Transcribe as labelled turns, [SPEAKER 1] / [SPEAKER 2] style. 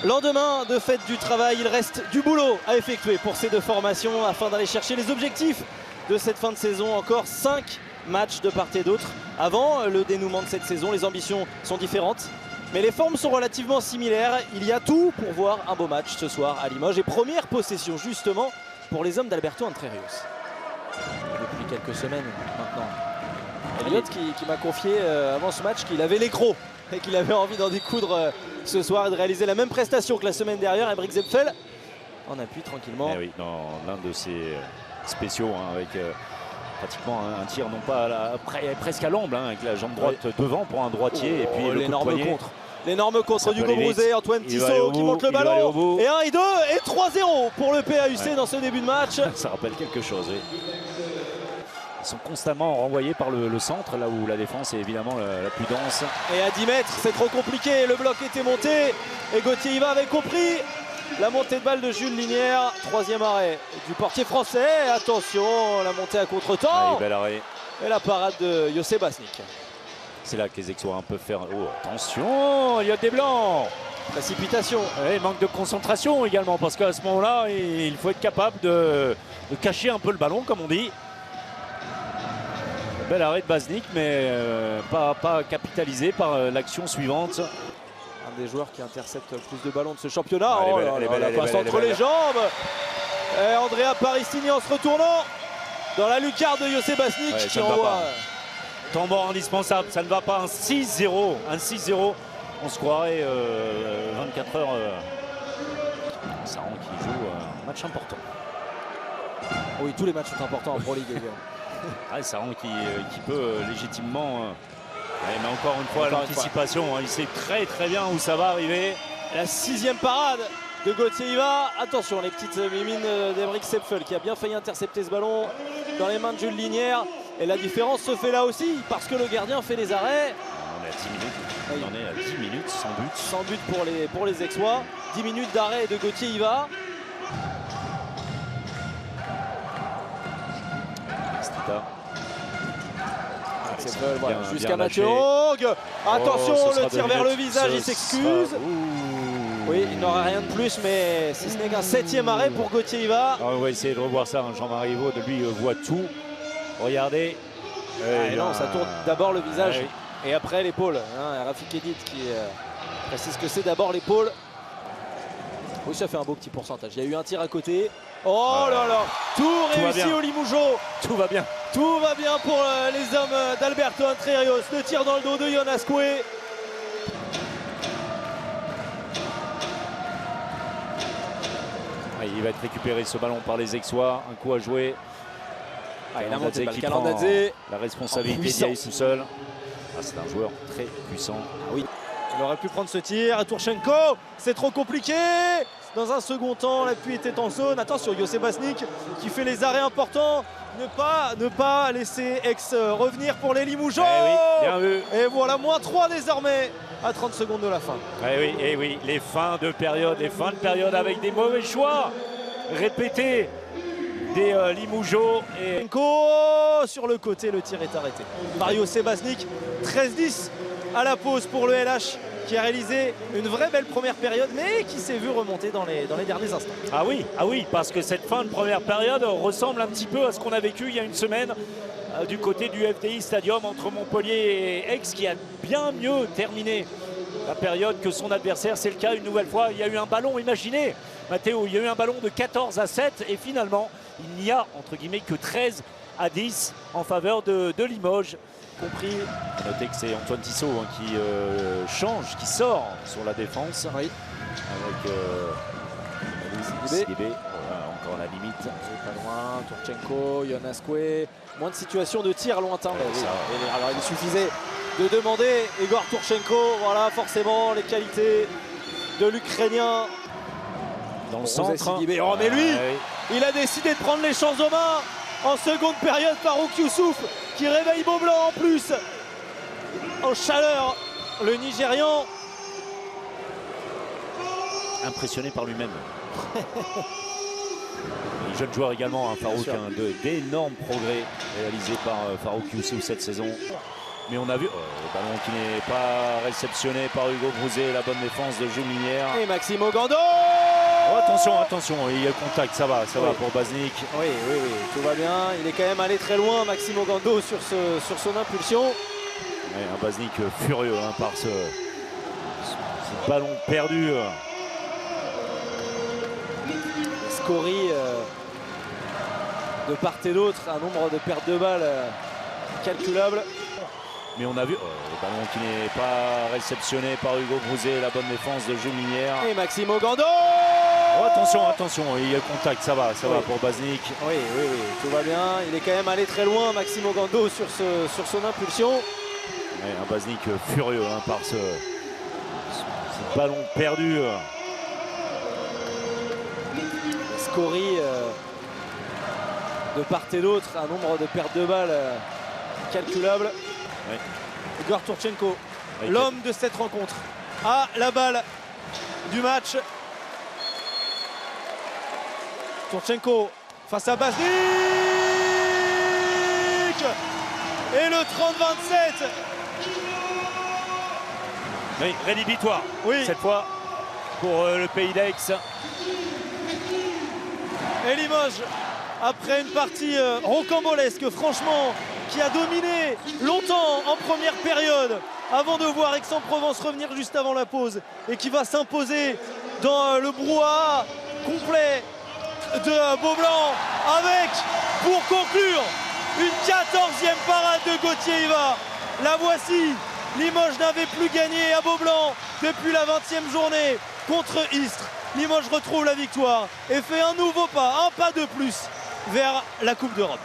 [SPEAKER 1] Lendemain de fête du travail, il reste du boulot à effectuer pour ces deux formations afin d'aller chercher les objectifs de cette fin de saison. Encore 5 matchs de part et d'autre. Avant le dénouement de cette saison, les ambitions sont différentes, mais les formes sont relativement similaires. Il y a tout pour voir un beau match ce soir à Limoges. Et première possession justement pour les hommes d'Alberto Entre Rios. Depuis quelques semaines maintenant. Elliott qui m'a confié avant ce match qu'il avait les crocs et qu'il avait envie d'en découdre ce soir et de réaliser la même prestation que la semaine dernière. Emeric Zepfel en appuie tranquillement.
[SPEAKER 2] Eh oui, dans l'un de ces spéciaux avec pratiquement un tir non pas presque à l'amble, avec la jambe droite devant pour un droitier et puis l'énorme contre.
[SPEAKER 1] L'énorme contre d'Hugo Brouzet, Antoine Tissot qui monte le ballon. Et 1 et 2 et 3-0 pour le PAUC dans ce début de match.
[SPEAKER 2] Ça rappelle quelque chose, oui. Ils sont constamment renvoyés par le centre, là où la défense est évidemment la plus dense.
[SPEAKER 1] Et à 10 mètres, c'est trop compliqué. Le bloc était monté et Gauthier Hiva avait compris. La montée de balle de Jules Linière. Troisième arrêt du portier français. Attention, la montée à contre-temps.
[SPEAKER 2] Bel arrêt.
[SPEAKER 1] Et la parade de José Basnik.
[SPEAKER 2] C'est là que les Aixois peuvent faire. Oh, attention, il y a des blancs.
[SPEAKER 1] Précipitation.
[SPEAKER 2] Et manque de concentration également, parce qu'à ce moment-là, il faut être capable de cacher un peu le ballon, comme on dit. Bel arrêt de Basnik, mais pas capitalisé par l'action suivante.
[SPEAKER 1] Un des joueurs qui intercepte le plus de ballons de ce championnat. La passe entre les jambes. Et Andrea Parissini en se retournant dans la lucarne de José Basnik qui envoie.
[SPEAKER 2] Temps mort indispensable, ça ne va pas. Un 6-0. Un 6-0. On se croirait 24 heures. Saran qui joue un match important.
[SPEAKER 1] Oui, tous les matchs sont importants en Pro League.
[SPEAKER 2] Saran qui peut légitimement. Mais encore une fois, l'anticipation. Il sait très bien où ça va arriver.
[SPEAKER 1] La 6e parade de Gauthier Hiva. Attention, les petites mimines d'Emeric Zepfel qui a bien failli intercepter ce ballon dans les mains de Jules Linière. Et la différence se fait là aussi parce que le gardien fait les arrêts.
[SPEAKER 2] On est à 10 minutes. On en est à 10 minutes sans but.
[SPEAKER 1] Sans but pour les Aixois. 10 minutes d'arrêt de Gauthier Hiva. Jusqu'à Mathieu Hogg. Attention, le tir vers le visage, il s'excuse. Oui, il n'aura rien de plus, mais si ce n'est qu'un 7e arrêt pour Gauthier Hiva.
[SPEAKER 2] On va essayer de revoir ça. Jean-Marie Vaud, lui, voit tout. Regardez.
[SPEAKER 1] Non, ça tourne d'abord le visage et après l'épaule. Rafik Edit qui précise que c'est d'abord l'épaule. Oui, ça fait un beau petit pourcentage. Il y a eu un tir à côté. Oh là là, tout réussi au Limougeot.
[SPEAKER 2] Tout va bien.
[SPEAKER 1] Tout va bien pour les hommes d'Alberto Entre Rios. Le tir dans le dos de Jonas Coué.
[SPEAKER 2] Il va être récupéré ce ballon par les Aixois. Un coup à jouer.
[SPEAKER 1] Il a monté
[SPEAKER 2] qui prend la responsabilité d'y aller tout seul. C'est un joueur très puissant.
[SPEAKER 1] Oui. Il aurait pu prendre ce tir. Tourchenko, c'est trop compliqué. Dans un second temps, l'appui était en zone. Attention, José Basnik qui fait les arrêts importants. Ne pas laisser Aix revenir pour les Limougeaux.
[SPEAKER 2] Bien vu.
[SPEAKER 1] Et voilà, -3 désormais à 30 secondes de la fin.
[SPEAKER 2] Oui, les fins de période avec des mauvais choix répétés des Limougeaux. Et
[SPEAKER 1] sur le côté, le tir est arrêté par José Basnik. 13-10 à la pause pour le LH qui a réalisé une vraie belle première période mais qui s'est vu remonter dans les derniers instants.
[SPEAKER 2] Ah oui, parce que cette fin de première période ressemble un petit peu à ce qu'on a vécu il y a une semaine du côté du FDI Stadium entre Montpellier et Aix, qui a bien mieux terminé la période que son adversaire. C'est le cas une nouvelle fois. Il y a eu un ballon, imaginez Mathéo, il y a eu un ballon de 14-7 et finalement il n'y a entre guillemets que 13-10 en faveur de Limoges. Compris. Notez que c'est Antoine Tissot qui change, qui sort sur la défense.
[SPEAKER 1] Oui.
[SPEAKER 2] Avec Sidibé. Voilà, encore à la limite.
[SPEAKER 1] Pas loin, Tourchenko, Jonas Coué. Moins de situations de tir lointain. Alors il suffisait de demander Igor Tourchenko. Voilà forcément les qualités de l'Ukrainien.
[SPEAKER 2] Dans le centre.
[SPEAKER 1] Oh mais lui, il a décidé de prendre les chances aux mains. En seconde période, Farouk Youssouf qui réveille Beaublanc en plus. En chaleur, le Nigérian.
[SPEAKER 2] Impressionné par lui-même. Jeune joueur également, Farouk, d'énormes progrès réalisés par Farouk Youssouf cette saison. Mais on a vu le ballon qui n'est pas réceptionné par Hugo Brouzet, la bonne défense de Jules Minière.
[SPEAKER 1] Et Maximo Gando.
[SPEAKER 2] Oh, attention, il y a le contact, ça va pour Baznik.
[SPEAKER 1] Oui, tout va bien. Il est quand même allé très loin, Maximo Gando, sur son impulsion.
[SPEAKER 2] Ouais, un Baznik furieux par ce ballon perdu.
[SPEAKER 1] Scori de part et d'autre, un nombre de pertes de balles calculable.
[SPEAKER 2] Mais on a vu le ballon qui n'est pas réceptionné par Hugo Brouzet, la bonne défense de Jules Minière.
[SPEAKER 1] Et Maximo Gando.
[SPEAKER 2] Oh, attention, il y a le contact, ça va pour Baznik.
[SPEAKER 1] Oui, tout va bien. Il est quand même allé très loin, Maximo Gando, sur son impulsion.
[SPEAKER 2] Ouais, un Baznik furieux par ce ballon perdu.
[SPEAKER 1] Scori de part et d'autre, un nombre de pertes de balles calculable.
[SPEAKER 2] Ouais.
[SPEAKER 1] Igor Turchenko, l'homme de cette rencontre, a la balle du match. Turchenko face à Baznik. Et le 30-27.
[SPEAKER 2] Oui, rédhibitoire.
[SPEAKER 1] Oui.
[SPEAKER 2] Cette fois pour le Pays d'Aix.
[SPEAKER 1] Et Limoges, après une partie rocambolesque, franchement, qui a dominé longtemps en première période, avant de voir Aix-en-Provence revenir juste avant la pause, et qui va s'imposer dans le brouhaha complet de Beaublanc, avec, pour conclure, une 14e parade de Gauthier Iva. La voici. Limoges n'avait plus gagné à Beaublanc depuis la 20e journée contre Istres. Limoges retrouve la victoire et fait un nouveau pas, un pas de plus vers la Coupe d'Europe.